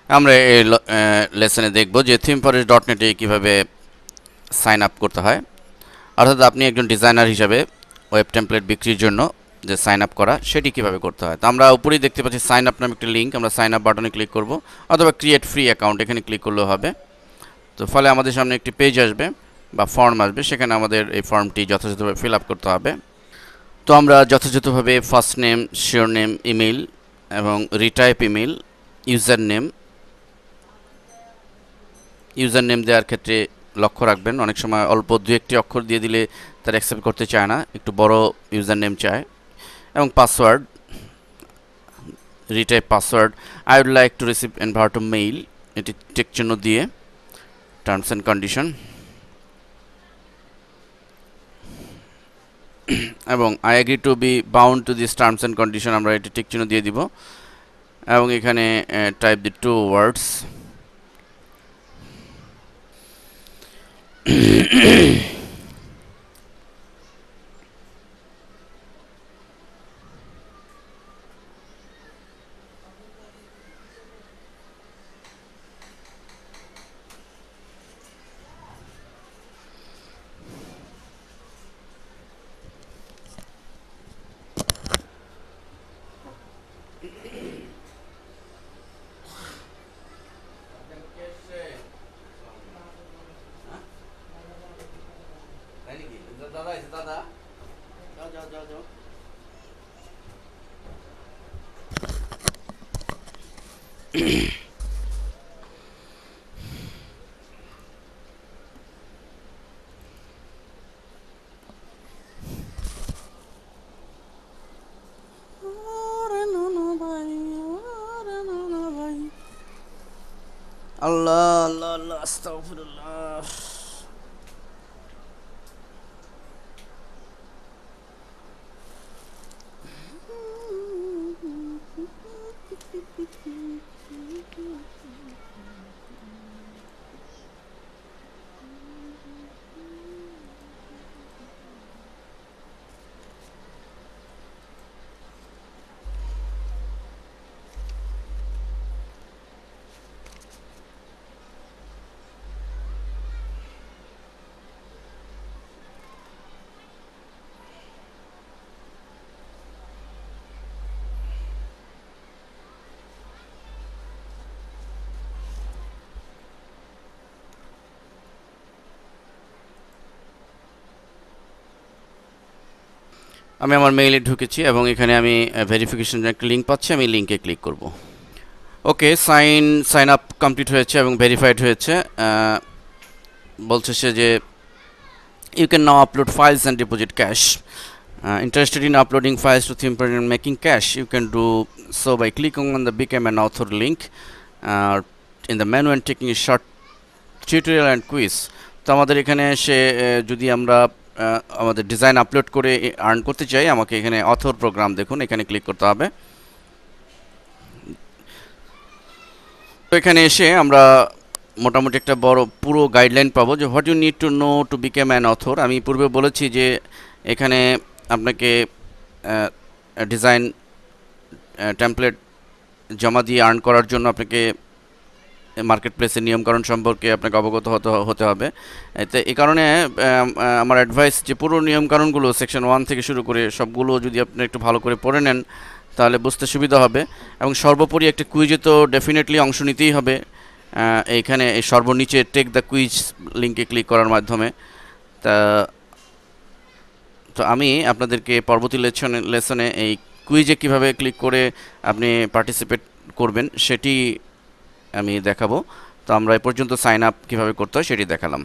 আমরা এই লেসনে দেখব যে থিম ফরেস্ট ডট নেটে কীভাবে সাইন আপ করতে হয়। অর্থাৎ আপনি একজন ডিজাইনার হিসাবে ওয়েব টেমপ্লেট বিক্রির জন্য যে সাইন আপ করা সেটি কীভাবে করতে হয়। তো আমরা উপরেই দেখতে পাচ্ছি সাইন আপ নামে একটি লিঙ্ক, আমরা সাইন আপ বাটনে ক্লিক করব অথবা ক্রিয়েট ফ্রি অ্যাকাউন্ট এখানে ক্লিক করলেও হবে। তো ফলে আমাদের সামনে একটি পেজ আসবে বা ফর্ম আসবে, সেখানে আমাদের এই ফর্মটি যথাযথভাবে ফিল আপ করতে হবে। তো আমরা যথাযথভাবে first name, sure name, email এবং রিটাইপ ইমেল, ইউজার নেম দেওয়ার ক্ষেত্রে লক্ষ্য রাখবেন, অনেক সময় অল্প দু একটি অক্ষর দিয়ে দিলে তারা অ্যাকসেপ্ট করতে চায় না, একটু বড় ইউজার নেম চায়। এবং password, retype password, I would like to receive এনভার্ট মেইল, এটি টেক চিহ্ন দিয়ে টার্মস অ্যান্ড কন্ডিশন, এবং I agree to be bound to this terms and condition, আমরা এটি টিক চিহ্ন দিয়ে দিব। এবং এখানে টাইপ দি টু ওয়ার্ডস। দাদা যাও যাও যাও যাও। আল্লাহ আল্লাহ আল্লাহ আস্তাগফিরুল্লাহ। আমি আমার মেইলে ঢুকেছি এবং এখানে আমি ভেরিফিকেশনের একটা লিঙ্ক পাচ্ছি, আমি লিঙ্কে ক্লিক করব। ওকে, সাইন আপ কমপ্লিট হয়েছে এবং ভেরিফাইড হয়েছে। বলছে সে যে you can now upload files and deposit cash. Interested in uploading files to ThemePad and making cash? You can do so by clicking on the Become an Author link in the menu and taking a short tutorial and quiz. তো আমাদের এখানে এসে যদি আমরা আমাদের design upload করে earn করতে চাই, আমাকে এখানে অথর প্রোগ্রাম দেখুন, এখানে ক্লিক করতে হবে। তো এখানে এসে আমরা মোটামুটি একটা বড় পুরো গাইডলাইন পাবো যে what you need to know to become an author. আমি পূর্বে বলেছি যে এখানে আপনাকে ডিজাইন টেমপ্লেট জমা দিয়ে আর্ন করার জন্য আপনাকে মার্কেট প্লেসের নিয়মকানুন সম্পর্কে আপনাকে অবগত হতে হবে। তো এই কারণে আমার অ্যাডভাইস যে পুরো নিয়মকানুনগুলো সেকশন 1 থেকে শুরু করে সবগুলো যদি আপনি একটু ভালো করে পড়ে নেন তাহলে বুঝতে সুবিধা হবে। এবং সর্বোপরি একটা কুইজে তো ডেফিনেটলি অংশ নিতেই হবে। এইখানে এই সর্বনিচে টেক দ্য কুইজ লিঙ্কে ক্লিক করার মাধ্যমে। তো আমি আপনাদেরকে পরবর্তী লেসনে এই কুইজে কিভাবে ক্লিক করে আপনি পার্টিসিপেট করবেন সেটি আমি দেখাবো। তো আমরা এ পর্যন্ত সাইন আপ কীভাবে করতে হয় সেটি দেখালাম।